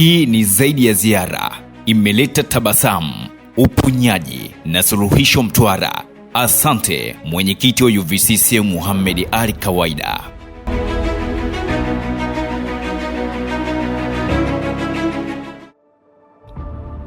Hii ni zaidi ya ziara, imeleta tabasamu, uponyaji na suluhisho Mtwara. Asante mwenyekiti wa UVCCM Mohamed Ali Kawaida.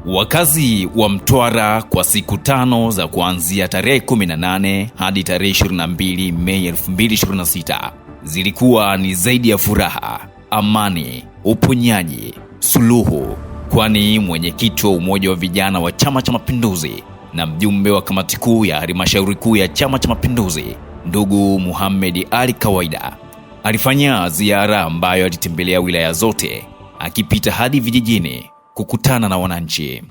Wakazi wa Mtwara kwa siku 5 za kuanzia tarehe 18 hadi tarehe 22 Mei 2026 zilikuwa ni zaidi ya furaha, amani, uponyaji, suluhu, kwani mwenyekiti wa umoja wa vijana wa Chama cha Mapinduzi na mjumbe wa kamati kuu ya halmashauri kuu ya Chama cha Mapinduzi ndugu Mohamed Ali Kawaida alifanya ziara ambayo alitembelea wilaya zote, akipita hadi vijijini kukutana na wananchi.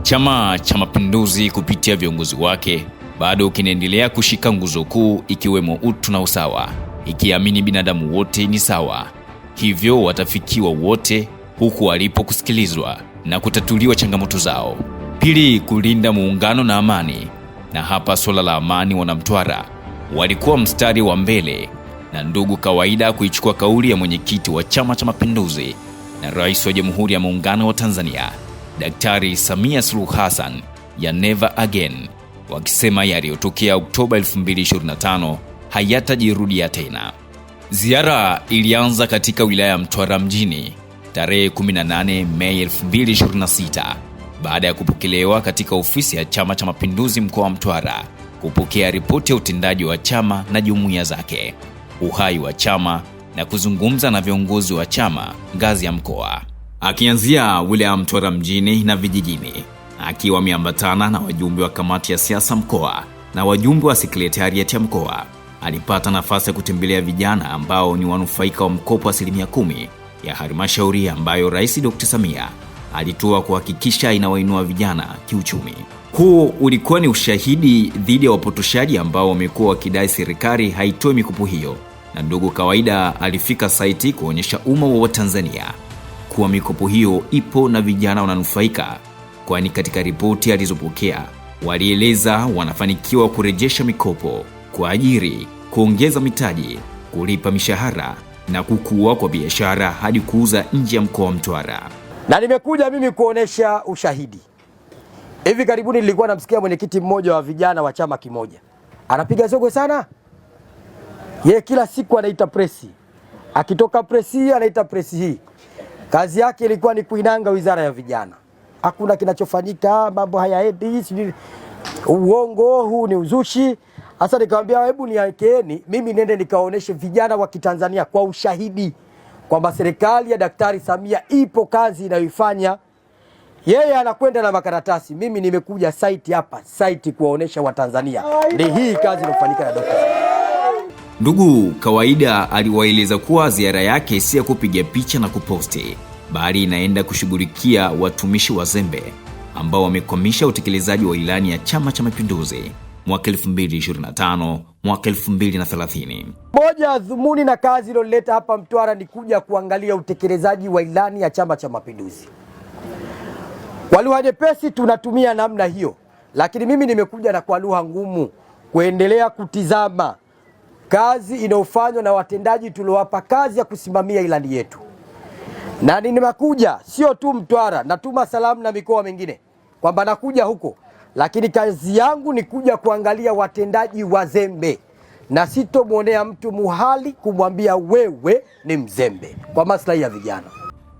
Chama cha Mapinduzi kupitia viongozi wake bado kinaendelea kushika nguzo kuu, ikiwemo utu na usawa, ikiamini binadamu wote ni sawa, hivyo watafikiwa wote huku walipo kusikilizwa na kutatuliwa changamoto zao. Pili, kulinda muungano na amani, na hapa swala la amani Wanamtwara walikuwa mstari wa mbele, na ndugu Kawaida kuichukua kauli ya mwenyekiti wa Chama cha Mapinduzi na Rais wa Jamhuri ya Muungano wa Tanzania Daktari Samia Suluhu Hassan ya Never Again, wakisema yaliyotokea Oktoba 2025 hayatajirudia tena. Ziara ilianza katika wilaya ya Mtwara mjini tarehe 18 Mei 2026 baada ya kupokelewa katika ofisi ya Chama cha Mapinduzi mkoa wa Mtwara kupokea ripoti ya utendaji wa chama na jumuiya zake, uhai wa chama na kuzungumza na viongozi wa chama ngazi ya mkoa. Akianzia wilaya ya Mtwara mjini na vijijini, akiwa ameambatana na wajumbe wa kamati ya siasa mkoa na wajumbe wa sekretariat ya mkoa, alipata nafasi ya kutembelea vijana ambao ni wanufaika wa mkopo 10% ya halmashauri ambayo Rais Dr. Samia alitoa kuhakikisha inawainua vijana kiuchumi. Huu ulikuwa ni ushahidi dhidi ya wapotoshaji ambao wamekuwa wakidai serikali haitoi mikopo hiyo, na ndugu Kawaida alifika saiti kuonyesha umma wa Tanzania kuwa mikopo hiyo ipo na vijana wananufaika, kwani katika ripoti alizopokea walieleza wanafanikiwa kurejesha mikopo, kuajiri, kuongeza mitaji, kulipa mishahara na kukua kwa biashara hadi kuuza nje ya mkoa wa Mtwara. Na nimekuja mimi kuonesha ushahidi. Hivi karibuni nilikuwa namsikia mwenyekiti mmoja wa vijana wa chama kimoja anapiga zogo sana. Yeye kila siku anaita presi, akitoka presi hii anaita presi hii. Kazi yake ilikuwa ni kuinanga wizara ya vijana. Hakuna kinachofanyika, mambo hayaendi, uongo huu ni uzushi. Hasa nikamwambia hebu niakeeni mimi nende nikaoneshe vijana wa Kitanzania kwa ushahidi kwamba serikali ya Daktari Samia ipo kazi inayoifanya. Yeye anakwenda na makaratasi, mimi nimekuja site hapa, site kuwaonesha Watanzania ni hii kazi inafanyika na Daktari. Ndugu Kawaida aliwaeleza kuwa ziara yake si ya kupiga picha na kuposti, bali inaenda kushughulikia watumishi wazembe ambao wamekwamisha utekelezaji wa ilani ya Chama cha Mapinduzi mwaka 2025 mwaka 2030. Moja dhumuni na kazi iliyoleta hapa Mtwara ni kuja kuangalia utekelezaji wa ilani ya Chama cha Mapinduzi. Kwa lugha nyepesi tunatumia namna hiyo, lakini mimi nimekuja na kwa lugha ngumu kuendelea kutizama kazi inayofanywa na watendaji tuliowapa kazi ya kusimamia ilani yetu. Na nimekuja sio tu Mtwara, natuma salamu na mikoa mingine kwamba nakuja huko, lakini kazi yangu ni kuja kuangalia watendaji wazembe, na sitomwonea mtu muhali kumwambia wewe ni mzembe kwa maslahi ya vijana.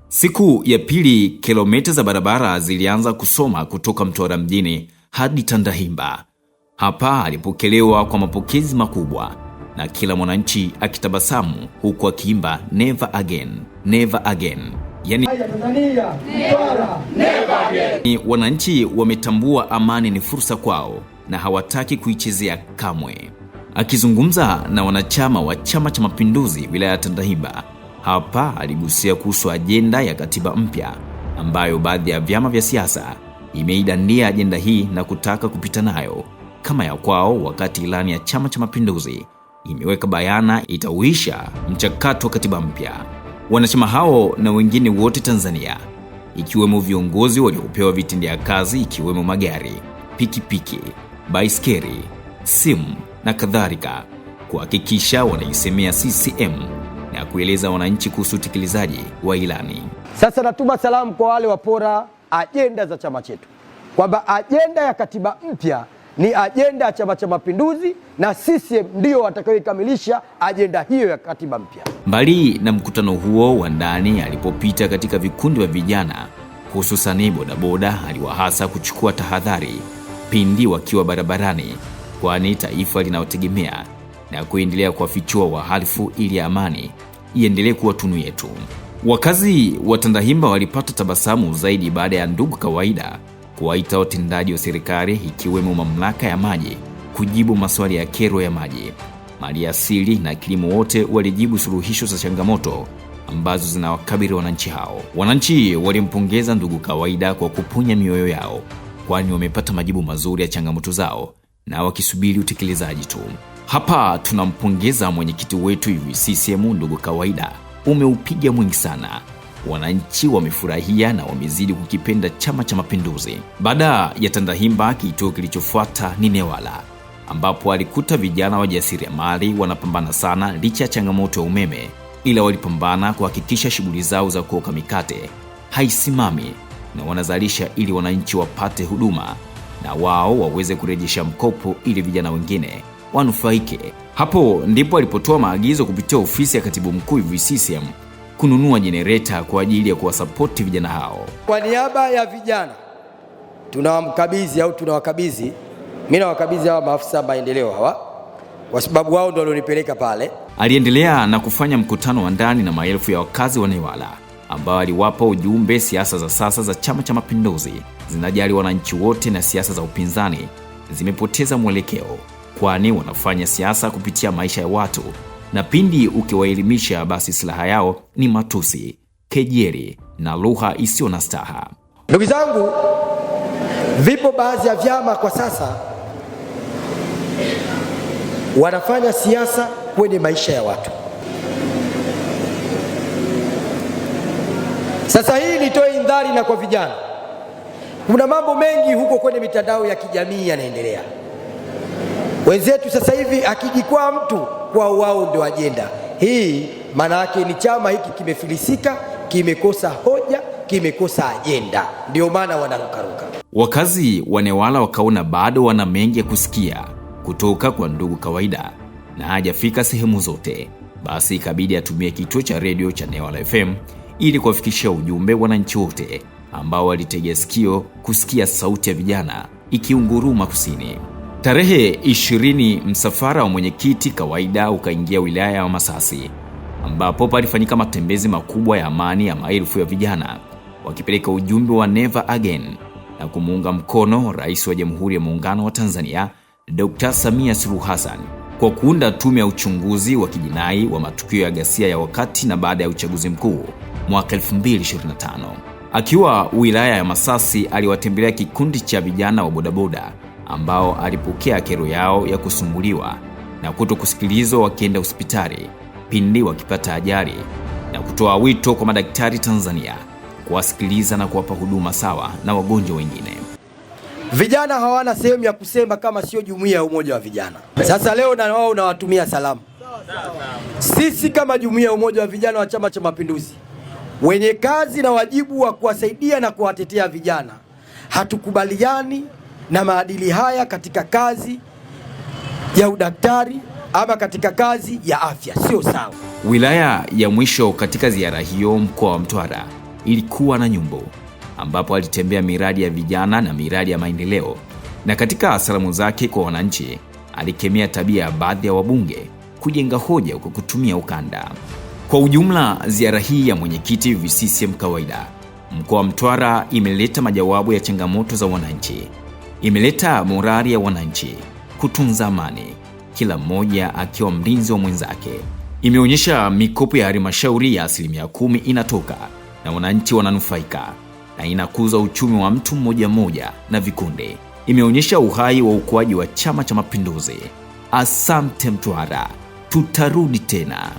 Siku ya pili, kilomita za barabara zilianza kusoma kutoka Mtwara mjini hadi Tandahimba. Hapa alipokelewa kwa mapokezi makubwa na kila mwananchi akitabasamu huku akiimba Never Again, Never Again. Yani Tanzania, Mtwara, Never Again. Wananchi wametambua amani ni fursa kwao na hawataki kuichezea kamwe. Akizungumza na wanachama wa Chama cha Mapinduzi wilaya ya Tandahimba, hapa aligusia kuhusu ajenda ya katiba mpya ambayo baadhi ya vyama vya siasa imeidandia ajenda hii na kutaka kupita nayo kama ya kwao, wakati ilani ya Chama cha Mapinduzi imeweka bayana itauisha mchakato wa katiba mpya. Wanachama hao na wengine wote Tanzania, ikiwemo viongozi waliopewa vitendea kazi, ikiwemo magari, pikipiki, baiskeli, simu na kadhalika, kuhakikisha wanaisemea CCM na kueleza wananchi kuhusu utekelezaji wa ilani. Sasa natuma salamu kwa wale wapora ajenda za chama chetu, kwamba ajenda ya katiba mpya ni ajenda ya Chama cha Mapinduzi na CCM ndio watakaoikamilisha ajenda hiyo ya katiba mpya. Mbali na mkutano huo wa ndani, alipopita katika vikundi vya vijana, hususan bodaboda, aliwahasa kuchukua tahadhari pindi wakiwa barabarani, kwani taifa linaotegemea na kuendelea kuwafichua wahalifu ili amani iendelee kuwa tunu yetu. Wakazi wa Tandahimba walipata tabasamu zaidi baada ya ndugu kawaida kuwaita watendaji wa serikali ikiwemo mamlaka ya maji kujibu maswali ya kero ya maji, mali asili na kilimo. Wote walijibu suluhisho za changamoto ambazo zinawakabili wananchi hao. Wananchi walimpongeza ndugu kawaida kwa kupunya mioyo yao, kwani wamepata majibu mazuri ya changamoto zao na wakisubiri utekelezaji tu. Hapa tunampongeza mwenyekiti wetu UVCCM ndugu kawaida, umeupiga mwingi sana. Wananchi wamefurahia na wamezidi kukipenda Chama cha Mapinduzi. Baada ya Tandahimba, kituo kilichofuata ni Newala, ambapo alikuta vijana wajasiriamali wanapambana sana licha ya changamoto ya umeme, ila walipambana kuhakikisha shughuli zao za kuoka mikate haisimami na wanazalisha ili wananchi wapate huduma na wao waweze kurejesha mkopo ili vijana wengine wanufaike. Hapo ndipo alipotoa maagizo kupitia ofisi ya katibu mkuu UVCCM kununua jenereta kwa ajili ya kuwasapoti vijana hao. Kwa niaba ya vijana tunawakabidhi, mimi nawakabidhi hawa maafisa maendeleo hawa, kwa sababu wao ndio walionipeleka pale. Aliendelea na kufanya mkutano wa ndani na maelfu ya wakazi wa Newala, ambao aliwapa ujumbe siasa za sasa za Chama cha Mapinduzi zinajali wananchi wote na siasa za upinzani zimepoteza mwelekeo, kwani wanafanya siasa kupitia maisha ya watu, na pindi ukiwaelimisha basi silaha yao ni matusi, kejeli na lugha isiyo na staha. Ndugu zangu, vipo baadhi ya vyama kwa sasa wanafanya siasa kwenye maisha ya watu. Sasa hii nitoe indhari na kwa vijana, kuna mambo mengi huko kwenye mitandao ya kijamii yanaendelea. Wenzetu sasa hivi akijikwaa mtu kwa wao ndio ajenda hii, maana yake ni chama hiki kimefilisika, kimekosa hoja, kimekosa ajenda, ndio maana wanarukaruka. Wakazi wa Newala wakaona bado wana mengi ya kusikia kutoka kwa ndugu kawaida na hajafika sehemu zote, basi ikabidi atumie kituo cha redio cha Newala FM ili kuwafikishia ujumbe wananchi wote ambao walitegea sikio kusikia sauti ya vijana ikiunguruma kusini. Tarehe 20 msafara wa mwenyekiti kawaida ukaingia wilaya ya Masasi, ambapo palifanyika matembezi makubwa ya amani ya maelfu ya vijana wakipeleka ujumbe wa Never Again na kumuunga mkono Rais wa Jamhuri ya Muungano wa Tanzania Dr. Samia Suluhu Hassan kwa kuunda tume ya uchunguzi wa kijinai wa matukio ya ghasia ya wakati na baada ya uchaguzi mkuu mwaka 2025. Akiwa wilaya ya Masasi, aliwatembelea kikundi cha vijana wa bodaboda ambao alipokea kero yao ya kusumbuliwa na kutokusikilizwa wakienda hospitali pindi wakipata ajali, na kutoa wito kwa madaktari Tanzania kuwasikiliza na kuwapa huduma sawa na wagonjwa wengine. Vijana hawana sehemu ya kusema kama sio jumuiya ya umoja wa vijana. Sasa leo na wao nawatumia salamu. Sisi kama jumuiya ya umoja wa vijana wa Chama cha Mapinduzi, wenye kazi na wajibu wa kuwasaidia na kuwatetea vijana, hatukubaliani na maadili haya katika kazi ya udaktari ama katika kazi ya afya, sio sawa. Wilaya ya mwisho katika ziara hiyo, mkoa wa Mtwara, ilikuwa na Nyumbu, ambapo alitembea miradi ya vijana na miradi ya maendeleo, na katika salamu zake kwa wananchi alikemea tabia ya baadhi ya wabunge kujenga hoja kwa kutumia ukanda. Kwa ujumla, ziara hii ya mwenyekiti UVCCM kawaida mkoa wa Mtwara imeleta majawabu ya changamoto za wananchi, imeleta morali ya wananchi kutunza amani, kila mmoja akiwa mlinzi wa mwenzake. Imeonyesha mikopo ya halmashauri ya 10% inatoka na wananchi wananufaika, na inakuza uchumi wa mtu mmoja mmoja na vikundi. Imeonyesha uhai wa ukuaji wa Chama cha Mapinduzi. Asante Mtwara, tutarudi tena.